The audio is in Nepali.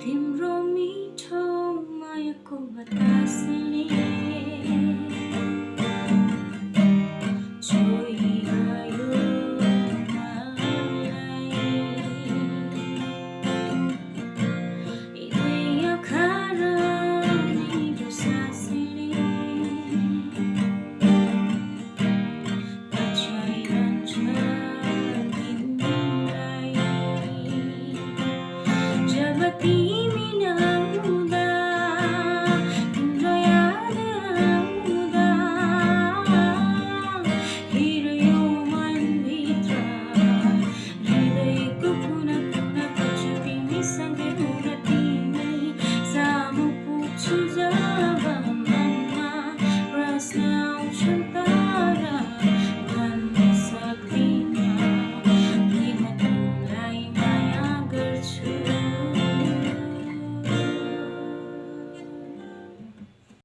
तिम्रो मिठो मायाको बतासले छोइगयो मलाई हृदय खाएर मेरो सासले पछ्याइरहन्छ तिमीलाई जब ती